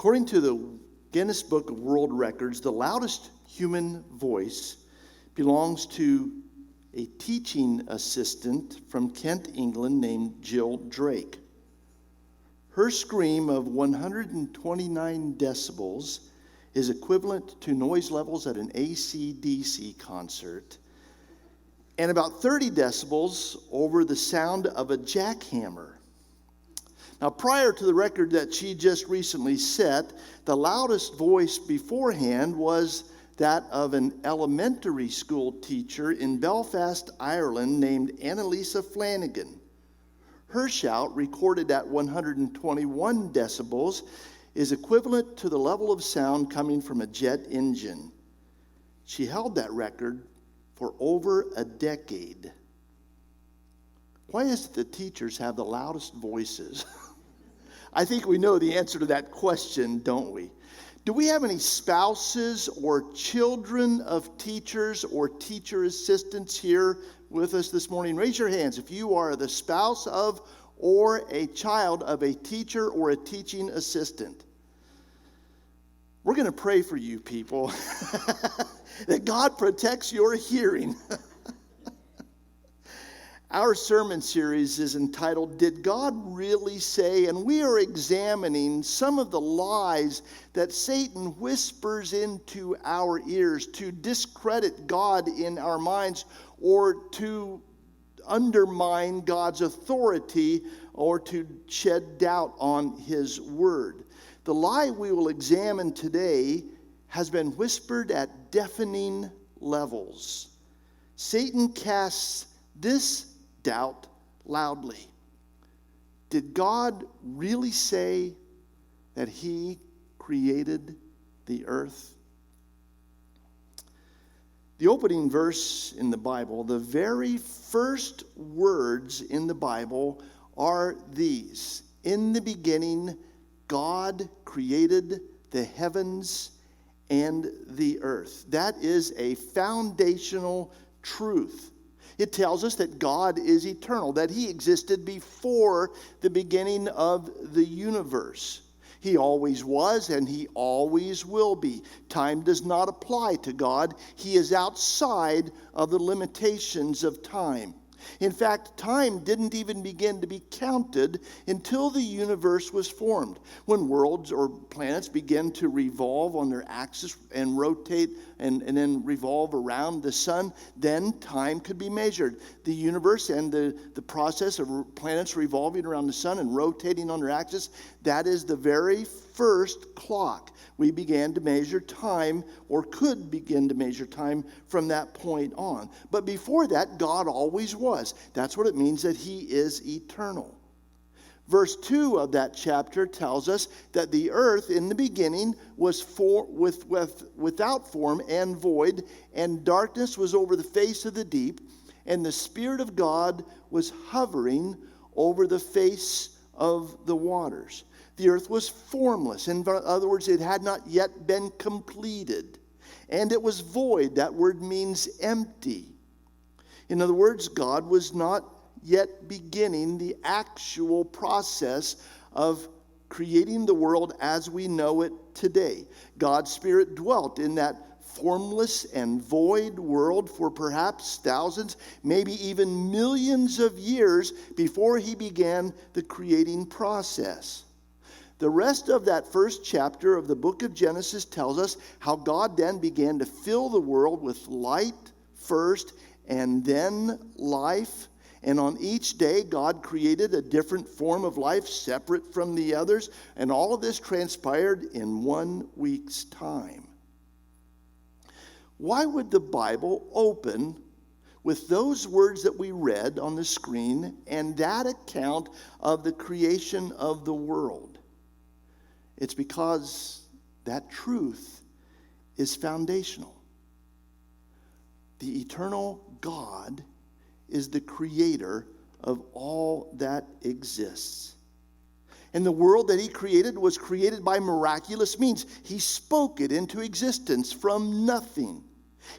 According to the Guinness Book of World Records, the loudest human voice belongs to a teaching assistant from Kent, England, named Jill Drake. Her scream of 129 decibels is equivalent to noise levels at an AC/DC concert, and about 30 decibels over the sound of a jackhammer. Now, prior to the record that she just recently set, the loudest voice beforehand was that of an elementary school teacher in Belfast, Ireland, named Annalisa Flanagan. Her shout, recorded at 121 decibels, is equivalent to the level of sound coming from a jet engine. She held that record for over a decade. Why is it that teachers have the loudest voices? I think we know the answer to that question, don't we? Do we have any spouses or children of teachers or teacher assistants here with us this morning? Raise your hands if you are the spouse of or a child of a teacher or a teaching assistant. We're going to pray for you people that God protects your hearing. Our sermon series is entitled, Did God Really Say? And we are examining some of the lies that Satan whispers into our ears to discredit God in our minds or to undermine God's authority or to shed doubt on His word. The lie we will examine today has been whispered at deafening levels. Satan casts this doubt loudly. Did God really say that He created the earth? The opening verse in the Bible, the very first words in the Bible are these. In the beginning, God created the heavens and the earth. That is a foundational truth. It tells us that God is eternal, that He existed before the beginning of the universe. He always was and He always will be. Time does not apply to God. He is outside of the limitations of time. In fact, time didn't even begin to be counted until the universe was formed. When worlds or planets began to revolve on their axis and rotate and then revolve around the sun, then time could be measured. The universe and the process of planets revolving around the sun and rotating on their axis, that is the very first clock. We began to measure time, or could begin to measure time from that point on. But before that, God always was. That's what it means that He is eternal. Verse 2 of that chapter tells us that the earth in the beginning was without form and void, and darkness was over the face of the deep, and the Spirit of God was hovering over the face of the waters. The earth was formless. In other words, it had not yet been completed. And it was void. That word means empty. In other words, God was not yet beginning the actual process of creating the world as we know it today. God's Spirit dwelt in that formless and void world for perhaps thousands, maybe even millions of years before He began the creating process. The rest of that first chapter of the book of Genesis tells us how God then began to fill the world with light first and then life. And on each day, God created a different form of life separate from the others. And all of this transpired in 1 week's time. Why would the Bible open with those words that we read on the screen and that account of the creation of the world? It's because that truth is foundational. The eternal God is the creator of all that exists. And the world that He created was created by miraculous means. He spoke it into existence from nothing.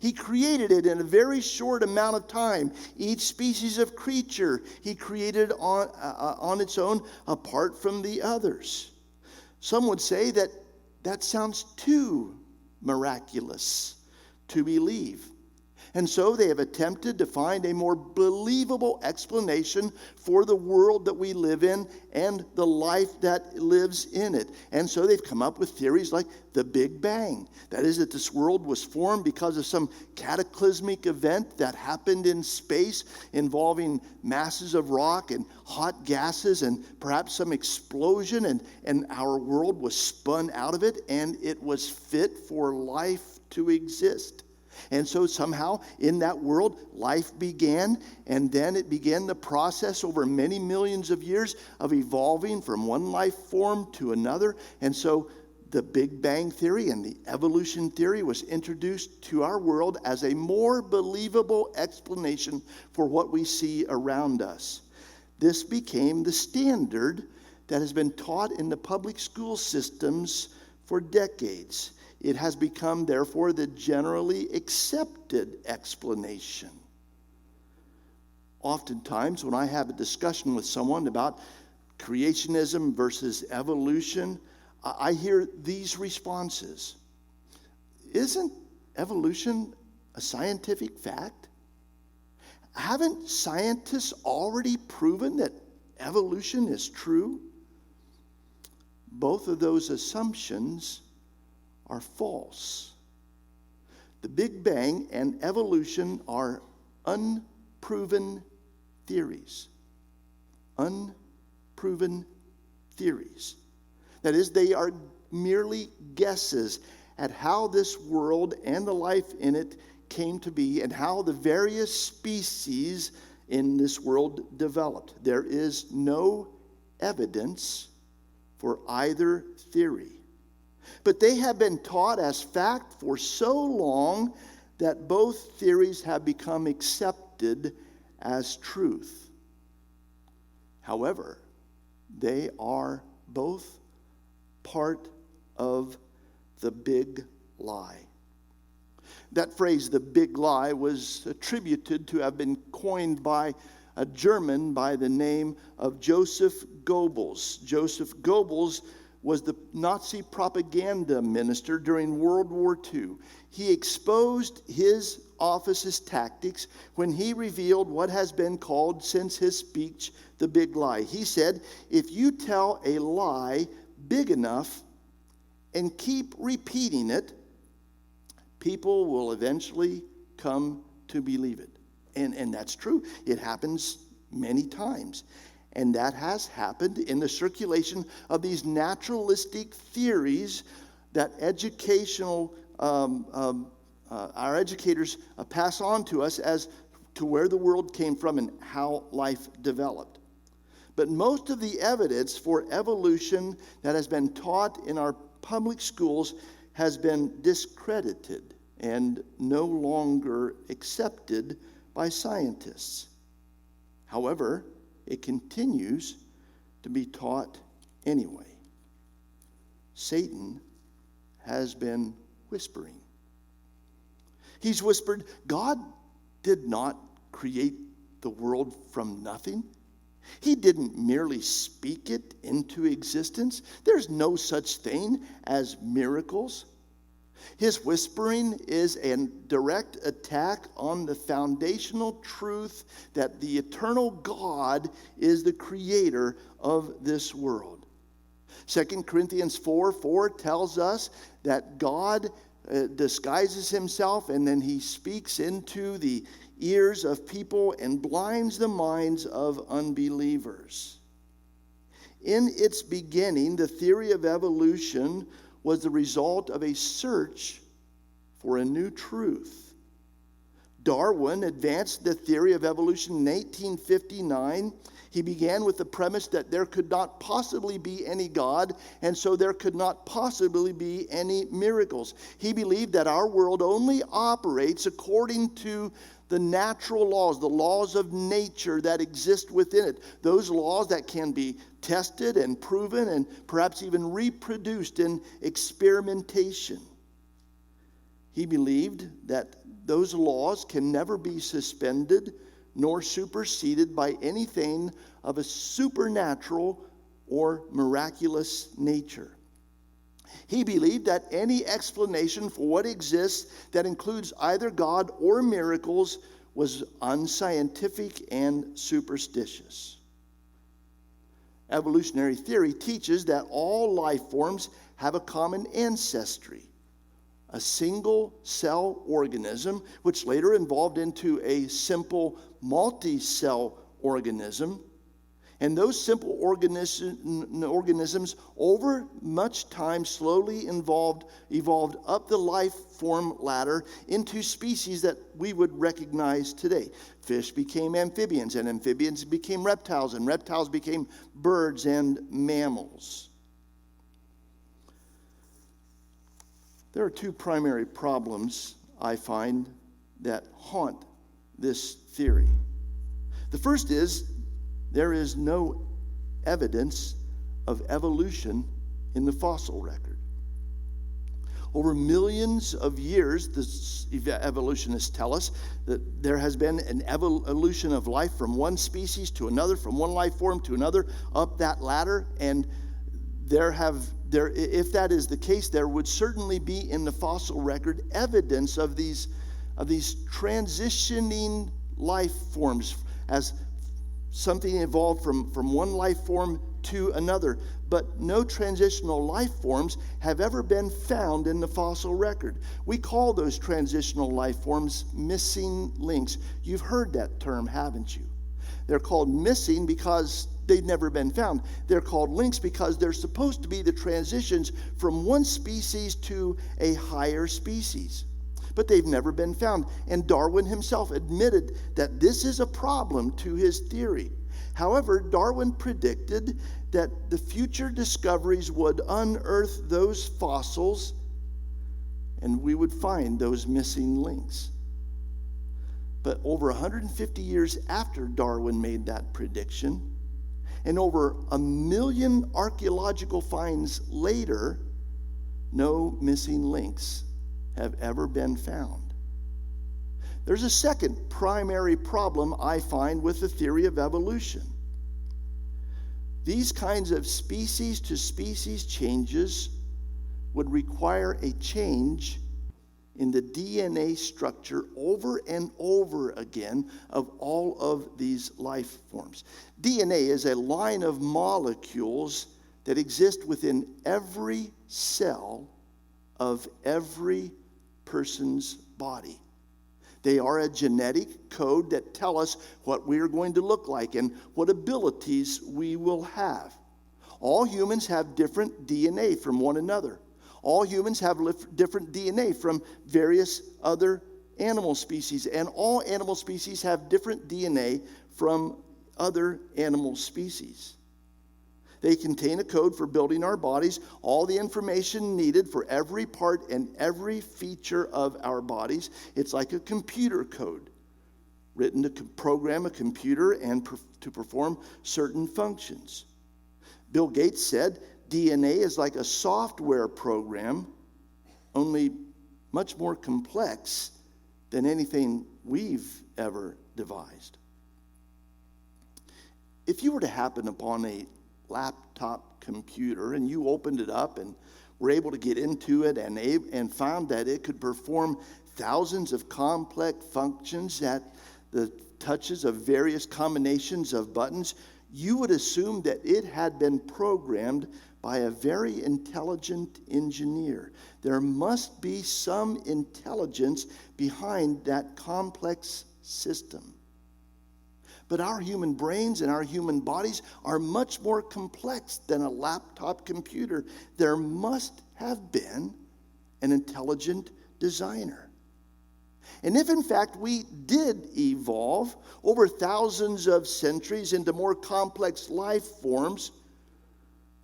He created it in a very short amount of time. Each species of creature He created on its own apart from the others. Some would say that that sounds too miraculous to believe. And so they have attempted to find a more believable explanation for the world that we live in and the life that lives in it. And so they've come up with theories like the Big Bang. That is, that this world was formed because of some cataclysmic event that happened in space involving masses of rock and hot gases and perhaps some explosion, and our world was spun out of it and it was fit for life to exist. And so somehow in that world, life began, and then it began the process over many millions of years of evolving from one life form to another. And so the Big Bang theory and the evolution theory was introduced to our world as a more believable explanation for what we see around us. This became the standard that has been taught in the public school systems for decades. It has become, therefore, the generally accepted explanation. Oftentimes, when I have a discussion with someone about creationism versus evolution, I hear these responses. Isn't evolution a scientific fact? Haven't scientists already proven that evolution is true? Both of those assumptions are false. The Big Bang and evolution are unproven theories. Unproven theories. That is, they are merely guesses at how this world and the life in it came to be and how the various species in this world developed. There is no evidence for either theory. But they have been taught as fact for so long that both theories have become accepted as truth. However, they are both part of the big lie. That phrase, the big lie, was attributed to have been coined by a German by the name of Joseph Goebbels. Joseph Goebbels was the Nazi propaganda minister during World War II. He exposed his office's tactics when he revealed what has been called since his speech, the big lie. He said, if you tell a lie big enough and keep repeating it, people will eventually come to believe it. And that's true. It happens many times. And that has happened in the circulation of these naturalistic theories that our educators pass on to us as to where the world came from and how life developed. But most of the evidence for evolution that has been taught in our public schools has been discredited and no longer accepted by scientists. However, it continues to be taught anyway. Satan has been whispering. He's whispered, God did not create the world from nothing. He didn't merely speak it into existence. There's no such thing as miracles. His whispering is a direct attack on the foundational truth that the eternal God is the creator of this world. 2 Corinthians 4:4 tells us that God disguises himself and then he speaks into the ears of people and blinds the minds of unbelievers. In its beginning, the theory of evolution was the result of a search for a new truth. Darwin advanced the theory of evolution in 1859. He began with the premise that there could not possibly be any God, and so there could not possibly be any miracles. He believed that our world only operates according to the natural laws, the laws of nature that exist within it. Those laws that can be tested and proven and perhaps even reproduced in experimentation. He believed that those laws can never be suspended nor superseded by anything of a supernatural or miraculous nature. He believed that any explanation for what exists that includes either God or miracles was unscientific and superstitious. Evolutionary theory teaches that all life forms have a common ancestry, a single cell organism, which later evolved into a simple multi-cell organism. And those simple organisms over much time slowly evolved up the life form ladder into species that we would recognize today. Fish became amphibians, and amphibians became reptiles, and reptiles became birds and mammals. There are two primary problems, I find, that haunt this theory. The first is there is no evidence of evolution in the fossil record. Over millions of years, the evolutionists tell us that there has been an evolution of life from one species to another, from one life form to another, up that ladder. And if that is the case, there would certainly be in the fossil record evidence of these transitioning life forms as something evolved from one life form to another. But no transitional life forms have ever been found in the fossil record. We call those transitional life forms missing links. You've heard that term, haven't you? They're called missing because they've never been found. They're called links because they're supposed to be the transitions from one species to a higher species. But they've never been found. And Darwin himself admitted that this is a problem to his theory. However, Darwin predicted that the future discoveries would unearth those fossils and we would find those missing links. But over 150 years after Darwin made that prediction, and over 1 million archaeological finds later, no missing links have ever been found. There's a second primary problem I find with the theory of evolution. These kinds of species to species changes would require a change in the DNA structure over and over again of all of these life forms. DNA is a line of molecules that exist within every cell of every person's body. They are a genetic code that tell us what we are going to look like and what abilities we will have. All humans have different DNA from one another. All humans have different DNA from various other animal species, and all animal species have different DNA from other animal species. They contain a code for building our bodies, all the information needed for every part and every feature of our bodies. It's like a computer code written to program a computer and to perform certain functions. Bill Gates said DNA is like a software program, only much more complex than anything we've ever devised. If you were to happen upon a laptop computer and you opened it up and were able to get into it and found that it could perform thousands of complex functions at the touches of various combinations of buttons, you would assume that it had been programmed by a very intelligent engineer. There must be some intelligence behind that complex system. But our human brains and our human bodies are much more complex than a laptop computer. There must have been an intelligent designer. And if in fact we did evolve over thousands of centuries into more complex life forms,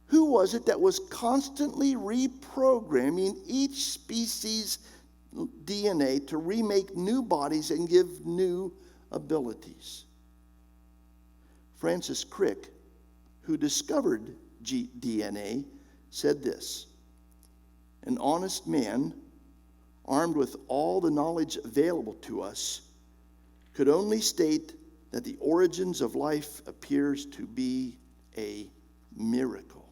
who was it that was constantly reprogramming each species' DNA to remake new bodies and give new abilities? Francis Crick, who discovered DNA, said this: "An honest man, armed with all the knowledge available to us, could only state that the origins of life appears to be a miracle."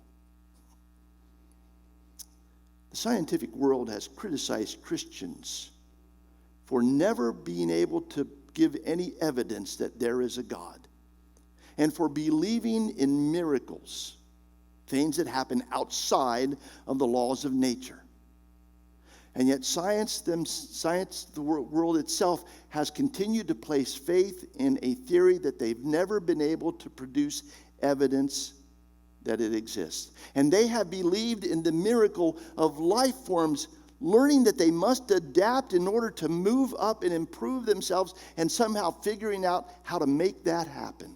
The scientific world has criticized Christians for never being able to give any evidence that there is a God, and for believing in miracles, things that happen outside of the laws of nature. And yet science, the world itself, has continued to place faith in a theory that they've never been able to produce evidence that it exists. And they have believed in the miracle of life forms learning that they must adapt in order to move up and improve themselves, and somehow figuring out how to make that happen.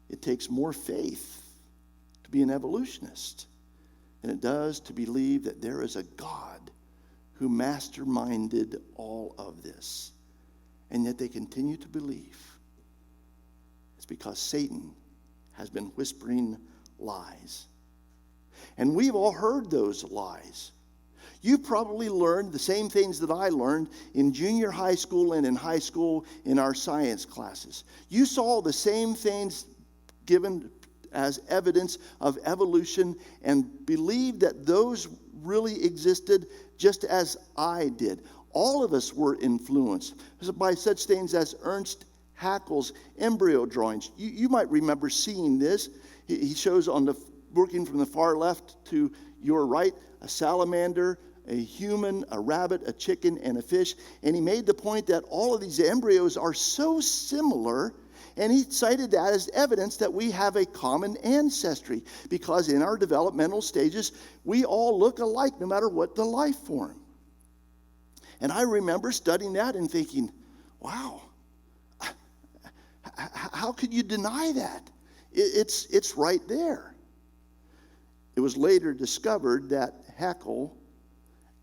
It takes more faith to be an evolutionist than it does to believe that there is a God who masterminded all of this. And yet they continue to believe. It's because Satan has been whispering lies. And we've all heard those lies. You've probably learned the same things that I learned in junior high school and in high school in our science classes. You saw the same things given as evidence of evolution and believed that those really existed just as I did. All of us were influenced by such things as Ernst Haeckel's embryo drawings. You might remember seeing this. He shows working from the far left to your right, a salamander, a human, a rabbit, a chicken, and a fish. And he made the point that all of these embryos are so similar, and he cited that as evidence that we have a common ancestry, because in our developmental stages, we all look alike no matter what the life form. And I remember studying that and thinking, wow, how could you deny that? It's right there. It was later discovered that Haeckel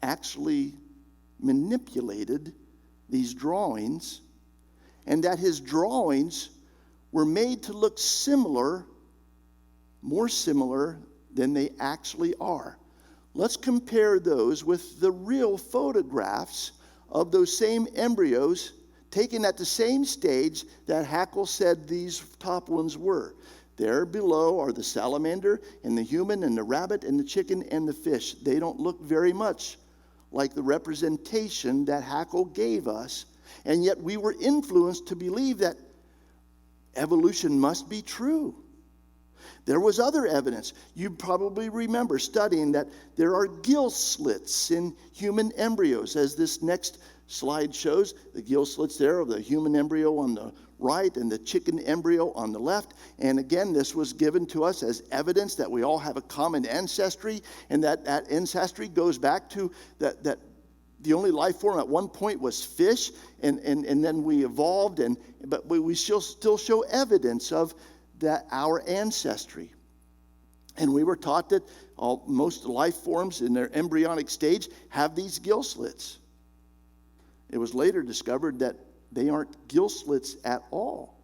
actually manipulated these drawings, and that his drawings were made to look similar, more similar than they actually are. Let's compare those with the real photographs of those same embryos taken at the same stage that Haeckel said these top ones were. There below are the salamander and the human and the rabbit and the chicken and the fish. They don't look very much like the representation that Haeckel gave us, and yet we were influenced to believe that evolution must be true. There was other evidence. You probably remember studying that there are gill slits in human embryos, as this next slide shows. The gill slits there of the human embryo on the right and the chicken embryo on the left. And again, this was given to us as evidence that we all have a common ancestry, and that ancestry goes back to that the only life form at one point was fish, and then we evolved, but we still show evidence of that our ancestry. And we were taught that most life forms in their embryonic stage have these gill slits. It was later discovered that they aren't gill slits at all.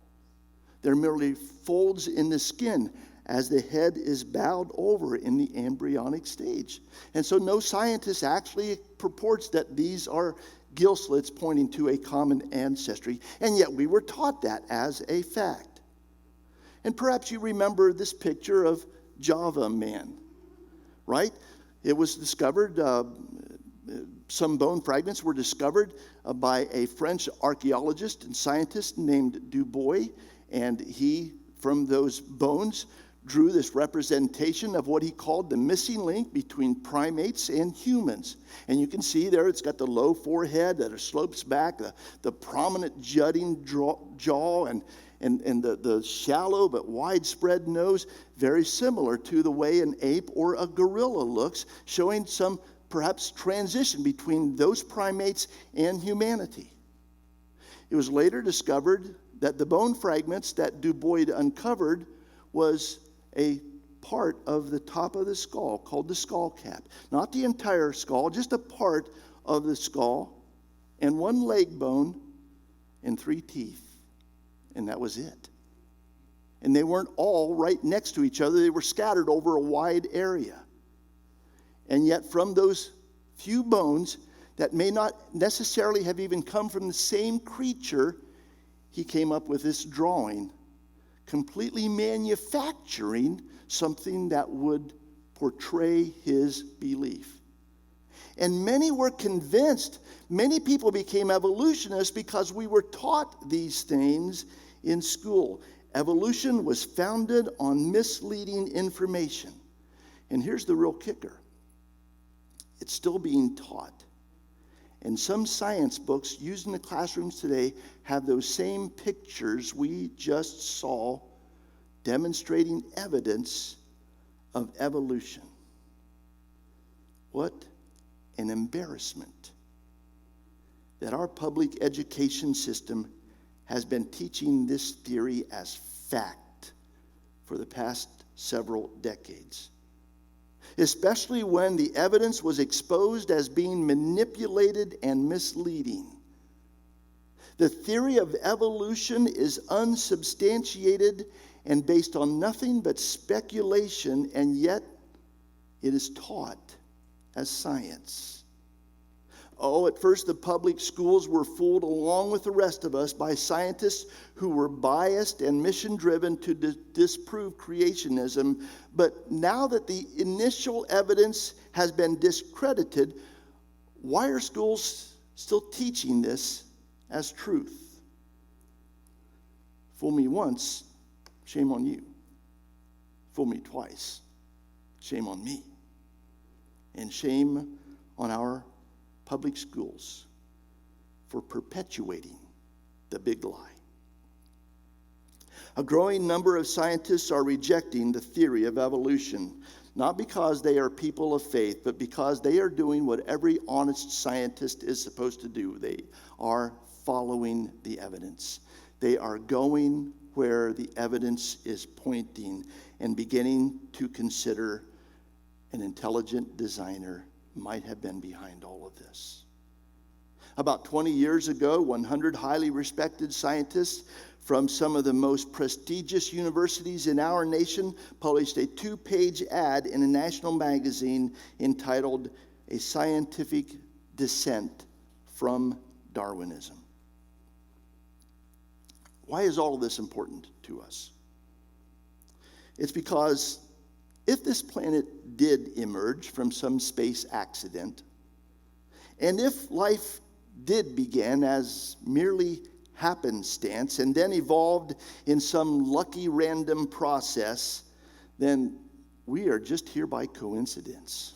They're merely folds in the skin as the head is bowed over in the embryonic stage. And so no scientist actually purports that these are gill slits pointing to a common ancestry. And yet we were taught that as a fact. And perhaps you remember this picture of Java Man, right? It was discovered, some bone fragments were discovered by a French archaeologist and scientist named Du Bois, and he, from those bones, drew this representation of what he called the missing link between primates and humans. And you can see there it's got the low forehead that slopes back, the prominent jutting jaw, and the shallow but widespread nose, very similar to the way an ape or a gorilla looks, showing some perhaps transition between those primates and humanity. It was later discovered that the bone fragments that Du Bois uncovered was a part of the top of the skull called the skull cap. Not the entire skull, just a part of the skull, and one leg bone and 3 teeth. And that was it. And they weren't all right next to each other. They were scattered over a wide area. And yet from those few bones that may not necessarily have even come from the same creature, he came up with this drawing, completely manufacturing something that would portray his belief. And many were convinced. Many people became evolutionists because we were taught these things in school. Evolution was founded on misleading information. And here's the real kicker. It's still being taught. And some science books used in the classrooms today have those same pictures we just saw demonstrating evidence of evolution. What an embarrassment that our public education system has been teaching this theory as fact for the past several decades. Especially when the evidence was exposed as being manipulated and misleading. The theory of evolution is unsubstantiated and based on nothing but speculation, and yet it is taught as science. Oh, at first the public schools were fooled along with the rest of us by scientists who were biased and mission-driven to disprove creationism. But now that the initial evidence has been discredited, why are schools still teaching this as truth? Fool me once, shame on you. Fool me twice, shame on me. And shame on our public schools for perpetuating the big lie. A growing number of scientists are rejecting the theory of evolution, not because they are people of faith, but because they are doing what every honest scientist is supposed to do. They are following the evidence. They are going where the evidence is pointing and beginning to consider an intelligent designer might have been behind all of this. About 20 years ago, 100 highly respected scientists from some of the most prestigious universities in our nation published a 2-page ad in a national magazine entitled A Scientific Dissent from Darwinism. Why is all of this important to us? It's because if this planet did emerge from some space accident, and if life did begin as merely happenstance and then evolved in some lucky random process, then we are just here by coincidence.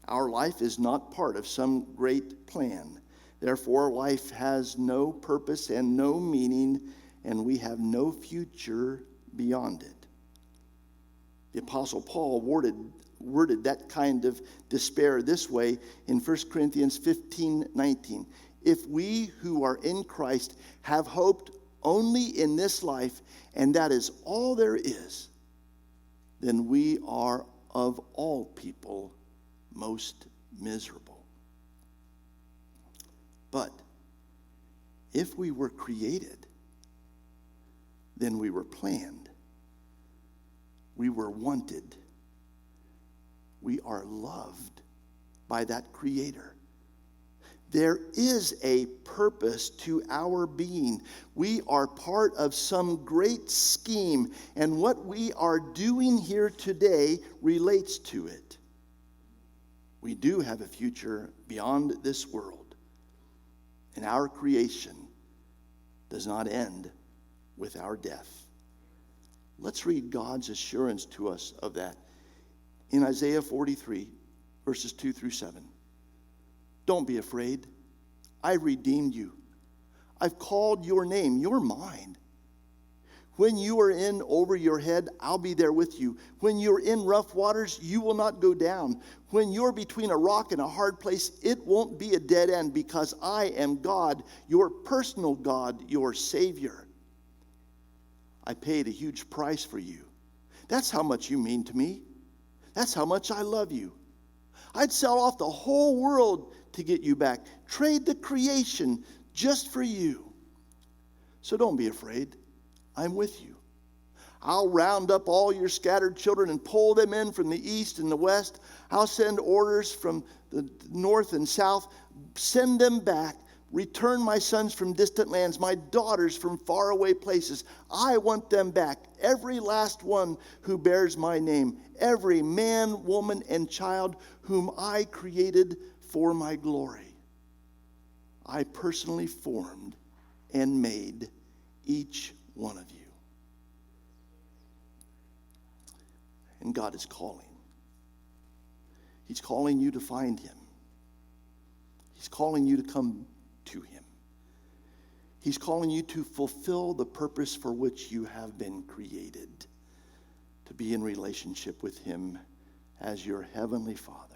Our life is not part of some great plan. Therefore, life has no purpose and no meaning, and we have no future beyond it. The Apostle Paul worded that kind of despair this way in 1 Corinthians 15:19. If we who are in Christ have hoped only in this life, and that is all there is, then we are of all people most miserable. But if we were created, then we were planned. We were wanted. We are loved by that Creator. There is a purpose to our being. We are part of some great scheme, and what we are doing here today relates to it. We do have a future beyond this world, and our creation does not end with our death. Let's read God's assurance to us of that in Isaiah 43, verses 2 through 7. Don't be afraid. I redeemed you. I've called your name. You're mine. When you are in over your head, I'll be there with you. When you're in rough waters, you will not go down. When you're between a rock and a hard place, it won't be a dead end, because I am God, your personal God, your Savior. I paid a huge price for you. That's how much you mean to me. That's how much I love you. I'd sell off the whole world to get you back. Trade the creation just for you. So don't be afraid. I'm with you. I'll round up all your scattered children and pull them in from the east and the west. I'll send orders from the north and south. Send them back. Return my sons from distant lands, my daughters from faraway places. I want them back, every last one who bears my name, every man, woman, and child whom I created for my glory. I personally formed and made each one of you. And God is calling. He's calling you to find him. He's calling you to come to him. He's calling you to fulfill the purpose for which you have been created, to be in relationship with him as your heavenly Father.